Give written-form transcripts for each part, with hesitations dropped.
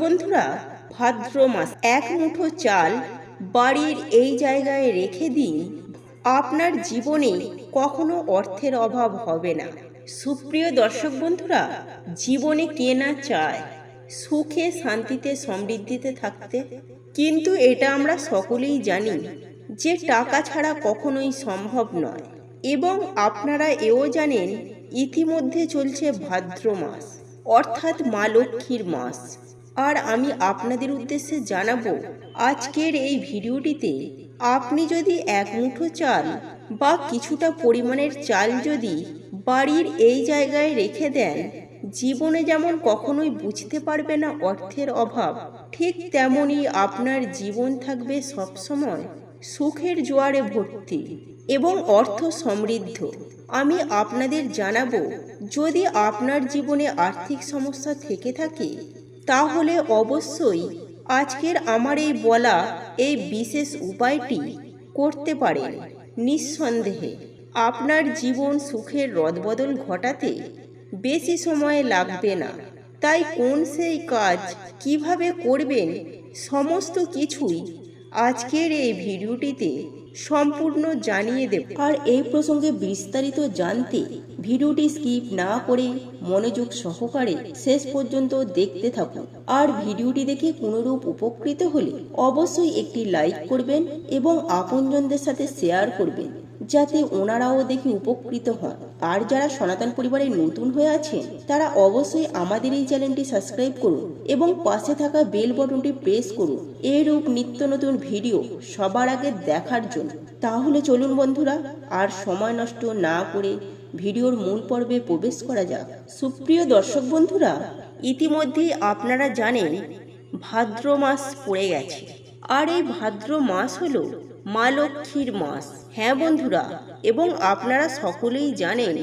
বন্ধুরা, ভাদ্র মাস এক মুঠো চাল বাড়ির এই জায়গায় রেখে দিন, আপনার জীবনে কখনো অর্থের অভাব হবে না। সুপ্রিয় দর্শক বন্ধুরা, জীবনে কে না চায় সুখে শান্তিতে সমৃদ্ধিতে থাকতে, কিন্তু এটা আমরা সকলেই জানি যে টাকা ছাড়া কখনোই সম্ভব নয়। এবং আপনারা এও জানেন ইতিমধ্যে চলছে ভাদ্র মাস, অর্থাৎ মা লক্ষ্মীর মাস। আর আমি আপনাদের উদ্দেশ্যে জানাবো আজকের এই ভিডিওটিতে, আপনি যদি এক মুঠো চাল বা কিছুটা পরিমাণের চাল যদি বাড়ির এই জায়গায় রেখে দেন, জীবনে যেমন কখনোই বুঝতে পারবে না অর্থের অভাব, ঠিক তেমনই আপনার জীবন থাকবে সবসময় সুখের জোয়ারে ভর্তি এবং অর্থ সমৃদ্ধ। আমি আপনাদের জানাবো, যদি আপনার জীবনে আর্থিক সমস্যা থেকে থাকে তাহলে অবশ্যই আজকের আমার এই বলা এই বিশেষ উপায়টি করতে পারেন। নিঃসন্দেহে আপনার জীবন সুখের রদবদল ঘটাতে বেশি সময় লাগবে না। তাই কোন সেই কাজ কিভাবে করবেন, সমস্ত কিছুই আজকের এই ভিডিওটিতে সম্পূর্ণ জানিয়ে দেব। আর এই প্রসঙ্গে বিস্তারিত জানতে ভিডিওটি স্কিপ না করে মনোযোগ সহকারে শেষ পর্যন্ত দেখতে থাকুন। আর ভিডিওটি দেখে কোনোরূপ উপকৃত হলে অবশ্যই একটি লাইক করবেন এবং আপনজনদের সাথে শেয়ার করবেন, যাতে ওনারাও দেখে উপকৃত হন। আর যারা সনাতন পরিবারে নতুন হয়ে আছেন তারা অবশ্যই আমাদের এই চ্যানেলটি সাবস্ক্রাইব করুন এবং পাশে থাকা বেল বাটনটি প্রেস করুন এরূপ নিত্য নতুন ভিডিও সবার আগে দেখার জন্য। তাহলে চলুন বন্ধুরা, আর সময় নষ্ট না করে ভিডিওর মূল পর্বে প্রবেশ করা যাক। সুপ্রিয় দর্শক বন্ধুরা, ইতিমধ্যেই আপনারা জানেন ভাদ্র মাস পড়ে গেছে। আর এই ভাদ্র মাস হলো মা লক্ষ্মীর মাস। হ্যাঁ বন্ধুরা, এবং আপনারা সকলেই জানেন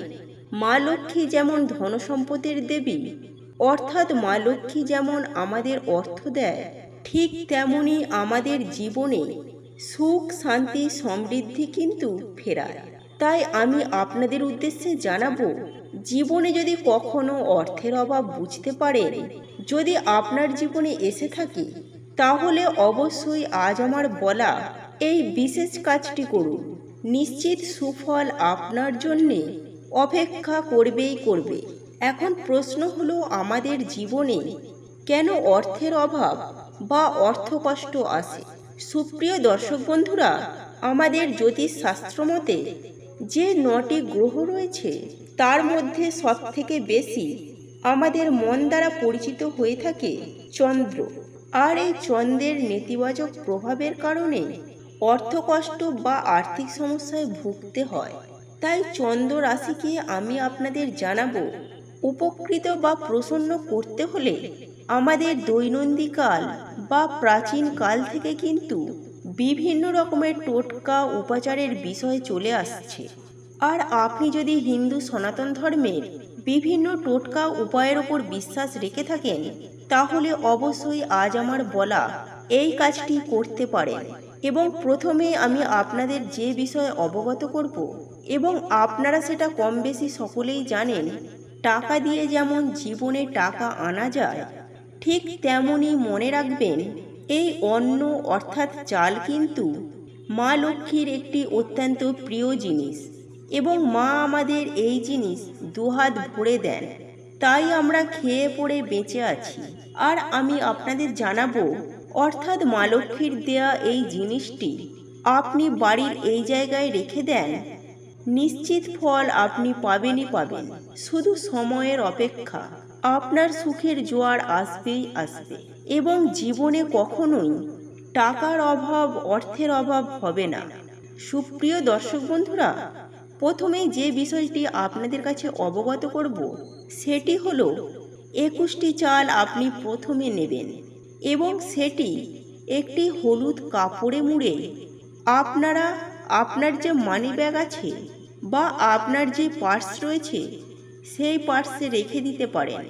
মা লক্ষ্মী যেমন ধন সম্পদের দেবী, অর্থাৎ মা লক্ষ্মী যেমন আমাদের অর্থ দেয়, ঠিক তেমনি আমাদের জীবনে সুখ শান্তি সমৃদ্ধি কিন্তু ফেরায়। তাই আমি আপনাদের উদ্দেশ্যে জানাবো, জীবনে যদি কখনো অর্থের অভাব বুঝতে পারেন, যদি আপনার জীবনে এসে থাকে, তাহলে অবশ্যই আজ আমার বলা এই বিশেষ কাজটি করুন। নিশ্চিত সুফল আপনার জন্যে অপেক্ষা করবেই করবে। এখন প্রশ্ন হলো, আমাদের জীবনে কেন অর্থের অভাব বা অর্থকষ্ট আসে? সুপ্রিয় দর্শক বন্ধুরা, আমাদের জ্যোতিষ শাস্ত্র মতে যে 9টি গ্রহ রয়েছে তার মধ্যে সবথেকে বেশি আমাদের মন দ্বারা পরিচিত হয়ে থাকে চন্দ্র। আর এই চন্দ্রের নেতিবাচক প্রভাবের কারণে অর্থকষ্ট বা আর্থিক সমস্যায় ভুগতে হয়। তাই চন্দ্র রাশিকে আমি আপনাদের জানাবো, উপকৃত বা প্রসন্ন করতে হলে আমাদের দৈনন্দিন কাল বা প্রাচীন কাল থেকে কিন্তু বিভিন্ন রকমের টোটকা উপাচারের বিষয় চলে আসছে। আর আপনি যদি হিন্দু সনাতন ধর্মের বিভিন্ন টোটকা উপায়ের ওপর বিশ্বাস রেখে থাকেন, তাহলে অবশ্যই আজ আমার বলা এই কাজটি করতে পারেন। এবং প্রথমে আমি আপনাদের যে বিষয়ে অবগত করব, এবং আপনারা সেটা কম বেশি সকলেই জানেন, টাকা দিয়ে যেমন জীবনে টাকা আনা যায়, ঠিক তেমনই মনে রাখবেন এই অন্ন অর্থাৎ চাল কিন্তু মা লক্ষ্মীর একটি অত্যন্ত প্রিয় জিনিস, এবং মা আমাদের এই জিনিস দুহাত ভরে দেন। তাই আমরা খেয়ে পড়ে বেঁচে আছি। আর আমি আপনাদের জানাবো, অর্থাৎ মা লক্ষ্মীর দেয়া এই জিনিসটি আপনি বাড়ির এই জায়গায় রেখে দেন, নিশ্চিত ফল আপনি পাবেনই পাবেন। শুধু সময়ের অপেক্ষা। আপনার সুখের জোয়ার আসবেই আসবে এবং জীবনে কখনোই টাকার অভাব অর্থের অভাব হবে না। সুপ্রিয় দর্শক বন্ধুরা, প্রথমেই যে বিষয়টি আপনাদের কাছে অবগত করব সেটি হলো 21টি চাল আপনি প্রথমে নেবেন এবং সেটি একটি হলুদ কাপড়ে মুড়ে আপনারা আপনার যে মানি ব্যাগ আছে বা আপনার যে পার্স রয়েছে সেই পার্সে রেখে দিতে পারেন,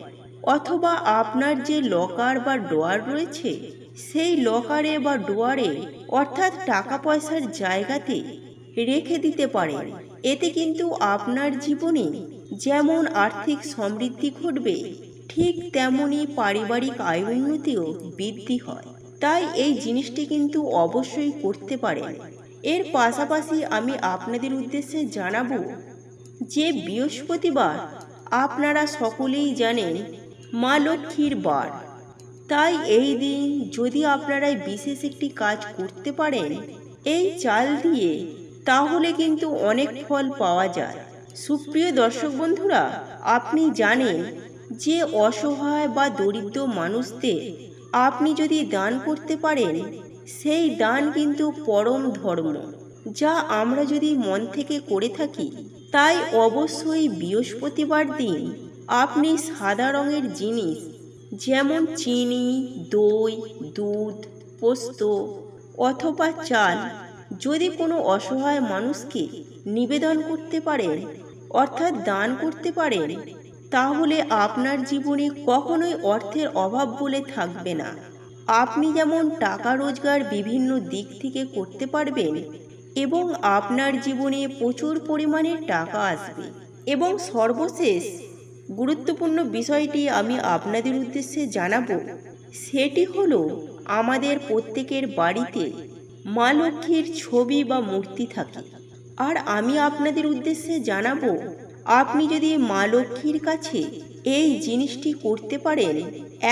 অথবা আপনার যে লকার বা ড্রয়ার রয়েছে সেই লকারে বা ড্রয়ারে অর্থাৎ টাকা পয়সার জায়গাতে রেখে দিতে পারেন। এতে কিন্তু আপনার জীবনে যেমন আর্থিক সমৃদ্ধি ঘটবে, ঠিক তেমনই পারিবারিক আয় উন্নতিও বৃদ্ধি হয়। তাই এই জিনিসটি কিন্তু অবশ্যই করতে পারেন। এর পাশাপাশি আমি আপনাদের উদ্দেশ্যে জানাবো যে বৃহস্পতিবার আপনারা সকলেই জানেন মা লক্ষ্মীর বার। তাই এই দিন যদি আপনারা বিশেষ একটি কাজ করতে পারেন এই চাল দিয়ে, তাহলে কিন্তু অনেক ফল পাওয়া যায়। সুপ্রিয় দর্শক বন্ধুরা, আপনি জানেন যে অসহায় বা দরিদ্র মানুষদের আপনি যদি দান করতে পারেন, সেই দান কিন্তু পরম ধর্ম, যা আমরা যদি মন থেকে করে থাকি। তাই অবশ্যই বৃহস্পতিবার দিন আপনি সাদা রঙের জিনিস যেমন চিনি, দই, দুধ, পোস্ত অথবা চাল যদি কোনো অসহায় মানুষকে নিবেদন করতে পারেন, অর্থাৎ দান করতে পারেন, তাহলে আপনার জীবনে কখনোই অর্থের অভাব বলে থাকবে না। আপনি যেমন টাকা রোজগার বিভিন্ন দিক থেকে করতে পারবেন এবং আপনার জীবনে প্রচুর পরিমাণে টাকা আসবে। এবং সর্বশেষ গুরুত্বপূর্ণ বিষয়টি আমি আপনাদের উদ্দেশ্যে জানাবো, সেটি হলো আমাদের প্রত্যেকের বাড়িতে মা লক্ষ্মীর ছবি বা মূর্তি থাকে। আর আমি আপনাদের উদ্দেশ্যে জানাবো, আপনি যদি মা লক্ষ্মীর কাছে এই জিনিসটি করতে পারেন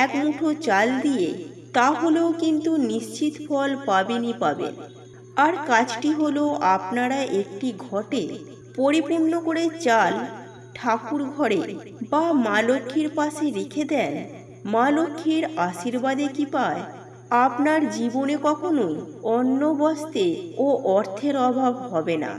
এক মুঠো চাল দিয়ে, তাহলেও কিন্তু নিশ্চিত ফল পাবেনই পাবেন। আর কাজটি হলো আপনারা একটি ঘটে পরিপূর্ণ করে চাল ঠাকুর ঘরে বা মা লক্ষ্মীর পাশে রেখে দেন। মা লক্ষ্মীর আশীর্বাদে কি পায়, আপনার জীবনে কখনোই অন্ন বস্ত্রে ও অর্থের অভাব হবে না।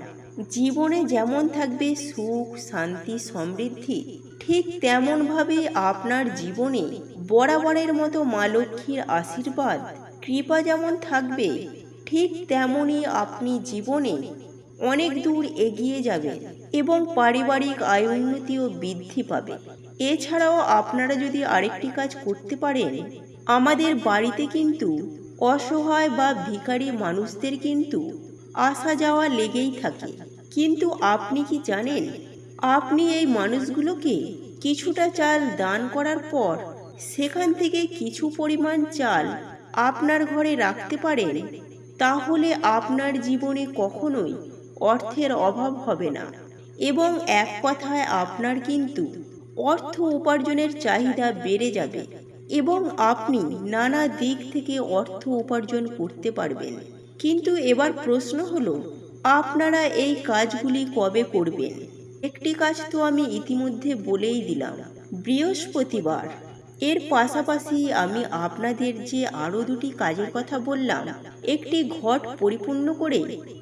জীবনে যেমন থাকবে সুখ, শান্তি, সমৃদ্ধি, ঠিক তেমনভাবে আপনার জীবনে বরাবরের মতো মা লক্ষ্মীর আশীর্বাদ, কৃপা যেমন থাকবে, ঠিক তেমনই আপনি জীবনে অনেক দূর এগিয়ে যাবেন এবং পারিবারিক আয় উন্নতিও বৃদ্ধি পাবে। এছাড়াও আপনারা যদি আরেকটি কাজ করতে পারেন, আমাদের বাড়িতে কিন্তু অসহায় বা ভিখারি মানুষদের কিন্তু আসা যাওয়া লেগেই থাকে। কিন্তু আপনি কি জানেন, আপনি এই মানুষগুলোকে কিছুটা চাল দান করার পর সেখান থেকে কিছু পরিমাণ চাল আপনার ঘরে রাখতে পারেন, তাহলে আপনার জীবনে কখনোই অর্থের অভাব হবে না এবং এক কথায় আপনার কিন্তু অর্থ উপার্জনের চাহিদা বেড়ে যাবে এবং আপনি নানা দিক থেকে অর্থ উপার্জন করতে পারবেন। কিন্তু এবার প্রশ্ন হলো, আপনারা এই কাজগুলি কবে করবেন? একটি কাজ তো আমি ইতিমধ্যে বলেই দিলাম, বৃহস্পতিবার। এর পাশাপাশি আমি আপনাদের যে আরও দুটি কাজের কথা বললাম, একটি ঘট পরিপূর্ণ করে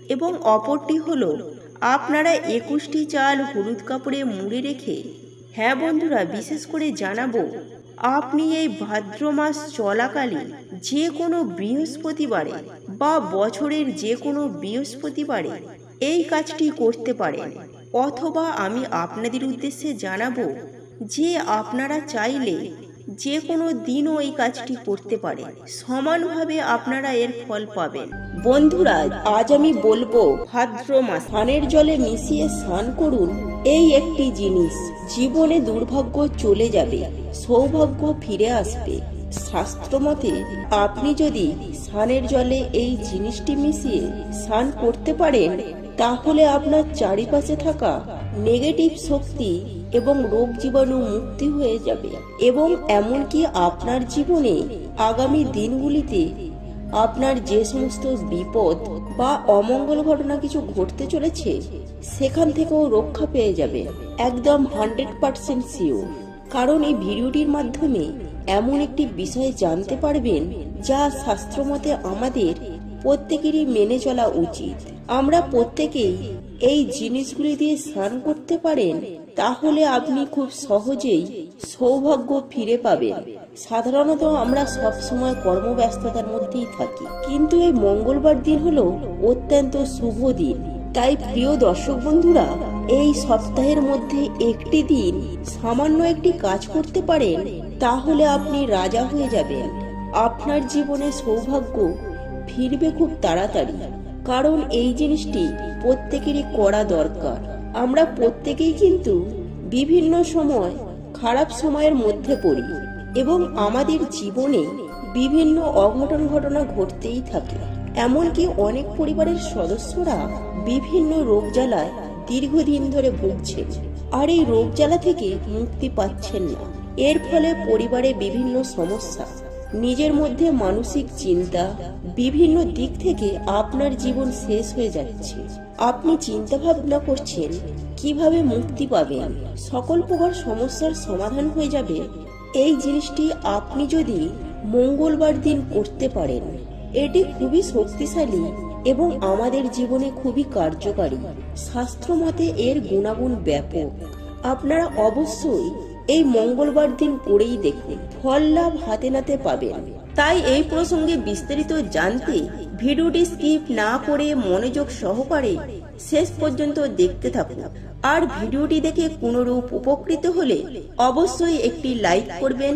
এবং অপরটি হলো আপনারা 21টি চাল হলুদ কাপড়ে মুড়ে রেখে, হ্যাঁ বন্ধুরা, বিশেষ করে জানাবো, আপনি এই ভাদ্র মাস চলাকালীন যে কোনো বৃহস্পতিবারে বা বছরের যে কোনো বৃহস্পতিবারে এই কাজটি করতে পারেন। অথবা আমি আপনাদের উদ্দেশ্যে জানাবো যে আপনারা চাইলে যে কোনো দিনও এই কাজটি করতে পারেন, সমানভাবে আপনারা এর ফল পাবেন। বন্ধুরা, আজ আমি বলবো ভাদ্র মাস স্নানের জলে মিশিয়ে স্নান করুন এই একটি জিনিস, জীবনে দুর্ভাগ্য চলে যাবে, সৌভাগ্য ফিরে আসবে। শাস্ত্রমতে আপনি যদি স্নানের জলে এই জিনিসটি মিশিয়ে স্নান করতে পারেন, তাহলে আপনার চারিপাশে থাকা নেগেটিভ শক্তি এবং রোগ জীবাণু মুক্তি হয়ে যাবে এবং এমনকি আপনার জীবনে আগামী দিনগুলিতে আপনার যে সমস্ত বিপদ বা অমঙ্গল ঘটনা কিছু ঘটতে চলেছে, সেখান থেকেও রক্ষা পেয়ে যাবে, একদম 100% শিওর। কারণ এই ভিডিওটির মাধ্যমে এমন একটি বিষয় জানতে পারবেন যা শাস্ত্রমতে আমাদের প্রত্যেকেরই মেনে চলা উচিত। আমরা প্রত্যেকেই এই জিনিসগুলি দিয়ে স্নান করতে পারেন, তাহলে আপনি খুব সহজেই সৌভাগ্য ফিরে পাবেন। সাধারণত আমরা সবসময় কর্মব্যস্ততার মধ্যেই থাকি, কিন্তু এই মঙ্গলবার দিন হলো অত্যন্ত শুভ দিন। তাই প্রিয় দর্শক বন্ধুরা, এই সপ্তাহের মধ্যে একটি দিন সামান্য একটি কাজ করতে পারেন, তাহলে আপনি রাজা হয়ে যাবেন। আপনার জীবনে সৌভাগ্য ফিরবে খুব তাড়াতাড়ি। কারণ এই জিনিসটি প্রত্যেকেরই করা দরকার। আমরা প্রত্যেকেই কিন্তু বিভিন্ন সময় খারাপ সময়ের মধ্যে পড়ি এবং আমাদের জীবনে বিভিন্ন অঘটন ঘটনা ঘটতেই থাকে। এমনকি অনেক পরিবারের সদস্যরা বিভিন্ন রোগ জ্বালায় দীর্ঘদিন ধরে ভুগছেন, আর এই রোগ জ্বালা থেকে মুক্তি পাচ্ছেন না। এর ফলে পরিবারে বিভিন্ন সমস্যা, নিজের মধ্যে মানসিক চিন্তা, বিভিন্ন দিক থেকে আপনার জীবন শেষ হয়ে যাচ্ছে। আপনি চিন্তা ভাবনা করছেন কিভাবে মুক্তি পাবেন, সকল প্রকার সমস্যার সমাধান হয়ে যাবে। এই জিনিসটি আপনি যদি মঙ্গলবার দিন করতে পারেন, এটি খুবই শক্তিশালী এবং আমাদের জীবনে খুবই কার্যকারী। শাস্ত্র মতে এর গুণাগুণ ব্যাপক। আপনারা অবশ্যই এই মঙ্গলবার দিন করেই দেখুন, ফল লাভ হাতে নাতে পাবেন। তাই এই প্রসঙ্গে বিস্তারিত জানতে ভিডিওটি স্কিপ না করে মনোযোগ সহকারে শেষ পর্যন্ত দেখতে থাকুন। আর ভিডিওটি দেখে কোনরূপ উপকৃত হলে অবশ্যই একটি লাইক করবেন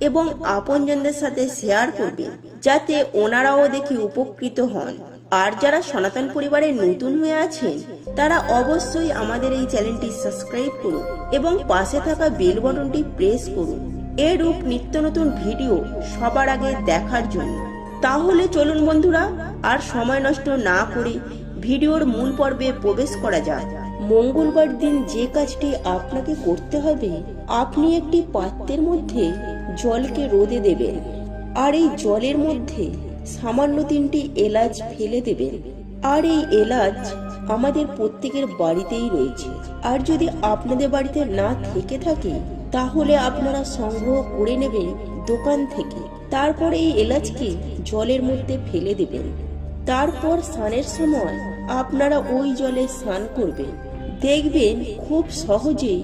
এবং আপনজনদের সাথে শেয়ার করবেন, যাতে ওনারাও দেখে উপকৃত হন। আর যারা সনাতন পরিবারে নতুন হয়ে আছেন, তারা অবশ্যই আমাদের এই চ্যানেলটি সাবস্ক্রাইব করুন এবং পাশে থাকা বেল বাটনটি প্রেস করুন এরূপ নিত্য নতুন ভিডিও সবার আগে দেখার জন্য। তাহলে চলুন বন্ধুরা, আর সময় নষ্ট না করে ভিডিওর মূল পর্বে প্রবেশ করা যাক। মঙ্গলবার দিন যে কাজটি আপনাকে করতে হবে, আপনি একটি পাত্রের মধ্যে জলকে রোদে দেবেন, আর এই জলের মধ্যে সামান্য 3টি এলাচ ফেলে দেবেন। আর এই এলাচ আমাদের প্রত্যেকের বাড়িতেই রয়েছে, আর যদি আপনাদের বাড়িতে না থেকে থাকে তাহলে আপনারা সংগ্রহ করে নেবেন দোকান থেকে। তারপর এই এলাচকে জলের মধ্যে ফেলে দেবেন। তারপর স্নানের সময় আপনারা ওই জলে স্নান করবেন। দেখবেন খুব সহজেই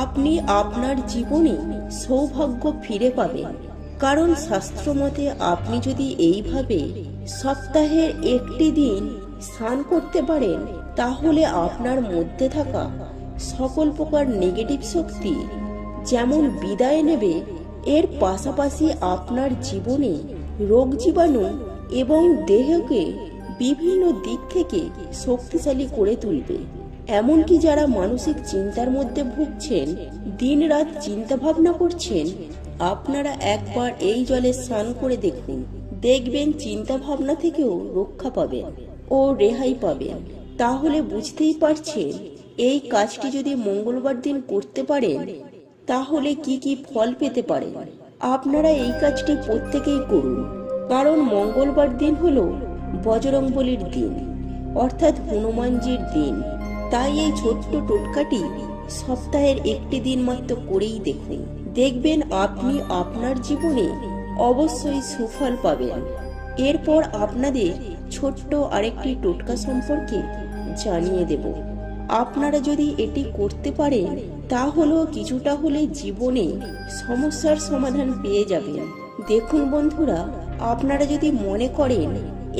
আপনি আপনার জীবনে সৌভাগ্য ফিরে পাবেন। কারণ শাস্ত্র মতে আপনি যদি এইভাবে সপ্তাহের একটি দিন স্নান করতে পারেন, তাহলে আপনার মধ্যে থাকা সকল প্রকার নেগেটিভ শক্তি যেমন বিদায় নেবে, এর পাশাপাশি আপনার জীবনে রোগ জীবাণু এবং দেহকে বিভিন্ন দিক থেকে শক্তিশালী করে তুলবে। এমনকি যারা মানসিক চিন্তার মধ্যে ভুগছেন, দিন রাত চিন্তা ভাবনা করছেন, আপনারা একবার এই জলে স্নান করে দেখুন। দেখবেন চিন্তা ভাবনা থেকেও রক্ষা পাবেন ও রেহাই পাবেন। তাহলে বুঝতেই পারছেন এই কাজটি যদি মঙ্গলবার দিন করতে পারেন তাহলে কি কি ফল পেতে পারেন। আপনারা এই কাজটি প্রত্যেকেই করুন, কারণ মঙ্গলবার দিন হলো বজরংবলীর দিন, অর্থাৎ হনুমানজির দিন। তাই এই ছোট্ট টোটকাটি সপ্তাহের একটি দিন মাত্র করেই দেখুন। দেখবেন আপনি আপনার জীবনে অবশ্যই সুফল পাবেন। এরপর আপনাদের ছোট্ট আরেকটি টোটকা সম্পর্কে জানিয়ে দেব। আপনারা যদি এটি করতে পারেন তাহলে কিছুটা হলে জীবনে সমস্যার সমাধান পেয়ে যাবেন। দেখুন বন্ধুরা, আপনারা যদি মনে করেন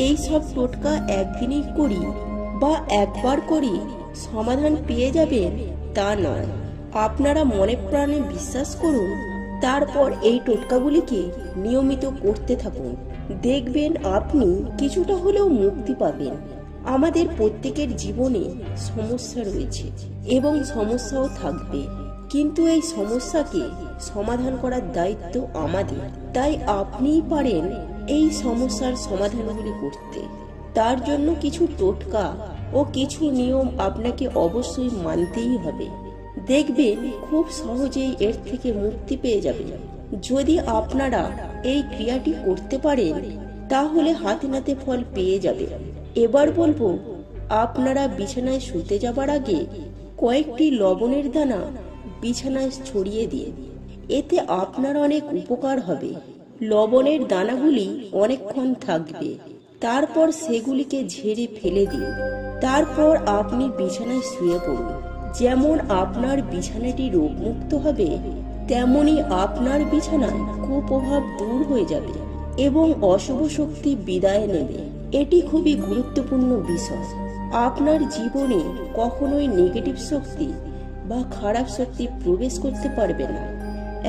এই সব টোটকা একদিনই করি বা একবার করি সমাধান পেয়ে যাবেন, তা নয়। আপনারা মনে প্রাণে বিশ্বাস করুন, তারপর এই টোটকাগুলিকে নিয়মিত করতে থাকুন। দেখবেন আপনি কিছুটা হলেও মুক্তি পাবেন। আমাদের প্রত্যেকের জীবনে সমস্যা রয়েছে এবং সমস্যাও থাকবে, কিন্তু এই সমস্যাকে সমাধান করার দায়িত্ব আমাদের। তাই আপনিই পারেন এই সমস্যার সমাধানগুলি করতে। তার জন্য কিছু টোটকা ও কিছু নিয়ম আপনাকে অবশ্যই মানতেই হবে। দেখবেন খুব সহজেই এর থেকে মুক্তি পেয়ে যাবেন। যদি আপনারা এই ক্রিয়াটি করতে পারেন তাহলে হাতে নাতে ফল পেয়ে যাবেন। এবার বলবো, আপনারা বিছানায় শুতে যাবার আগে কয়েকটি লবণের দানা বিছানায় ছড়িয়ে দিন। এতে আপনার অনেক উপকার হবে। লবণের দানাগুলি অনেকক্ষণ থাকবে, তারপর সেগুলিকে ঝেড়ে ফেলে দিন। তারপর আপনি বিছানায় শুয়ে পড়ুন। যেমন আপনার বিছানাটি রোগমুক্ত হবে, তেমনি আপনার বিছানায় কুপ্রভাব দূর হয়ে যাবে এবং অশুভ শক্তি বিদায় নেবে। এটি খুবই গুরুত্বপূর্ণ বিষয়। আপনার জীবনে কখনোই নেগেটিভ শক্তি বা খারাপ শক্তি প্রবেশ করতে পারবে না।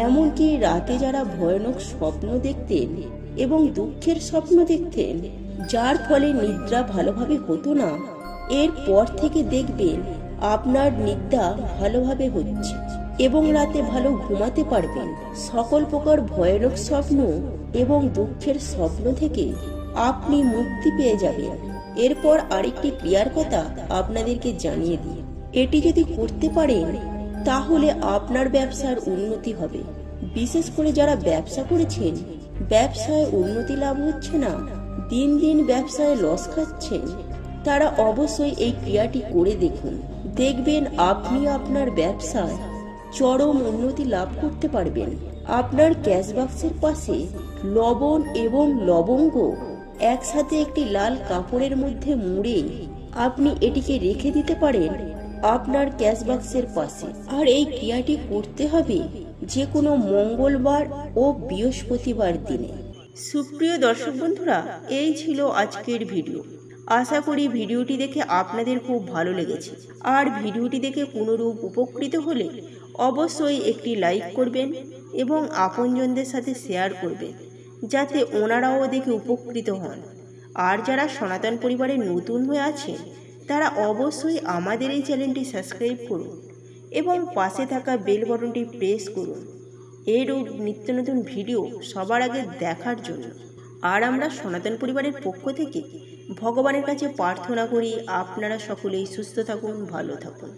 এমনকি রাতে যারা ভয়ানক স্বপ্ন দেখতেন এবং দুঃখের স্বপ্ন দেখতেন, যার ফলে নিদ্রা ভালোভাবে হতো না, এরপর থেকে দেখবেন আপনার নিদ্রা ভালোভাবে হচ্ছে। এবং রাতে ভালো ঘুমাতে পারবেন। সকল প্রকার ভয়ানক স্বপ্ন এবং দুঃখের স্বপ্ন থেকে আপনি মুক্তি পেয়ে যাবেন। এরপর আরেকটি ক্রিয়ার কথা আপনাদেরকে জানিয়ে দিই। এটি যদি করতে পারেন তাহলে আপনার ব্যবসার উন্নতি হবে। বিশেষ করে যারা ব্যবসা করেছেন, ব্যবসায় উন্নতি লাভ হচ্ছে না, দিন দিন ব্যবসায় লস খাচ্ছেন, তারা অবশ্যই এই ক্রিয়াটি করে দেখুন। দেখবেন আপনি আপনার ব্যবসায় চরম উন্নতি লাভ করতে পারবেন। আপনার ক্যাশ বাক্সের পাশে লবণ এবং লবঙ্গ একসাথে একটি লাল কাপড়ের মধ্যে মুড়ে আপনি এটিকে রেখে দিতে পারেন আপনার ক্যাশ বাক্সের পাশে। আর এই ক্রিয়াটি করতে হবে যে কোনো মঙ্গলবার ও বৃহস্পতিবার দিনে। সুপ্রিয় দর্শক বন্ধুরা, এই ছিল আজকের ভিডিও। আশা করি ভিডিওটি দেখে আপনাদের খুব ভালো লেগেছে। আর ভিডিওটি দেখে কোনোরূপ উপকৃত হলে অবশ্যই একটি লাইক করবেন এবং আপনজনদের সাথে শেয়ার করবেন, যাতে ওনারাও দেখে উপকৃত হন। আর যারা সনাতন পরিবারে নতুন হয়ে আছেন তারা অবশ্যই আমাদের এই চ্যানেলটি সাবস্ক্রাইব করুন এবং পাশে থাকা বেল বাটনটি প্রেস করুন এরূপ নিত্য নতুন ভিডিও সবার আগে দেখার জন্য। আর আমরা সনাতন পরিবারের পক্ষ থেকে ভগবানের কাছে প্রার্থনা করি আপনারা সকলেই সুস্থ থাকুন, ভালো থাকুন।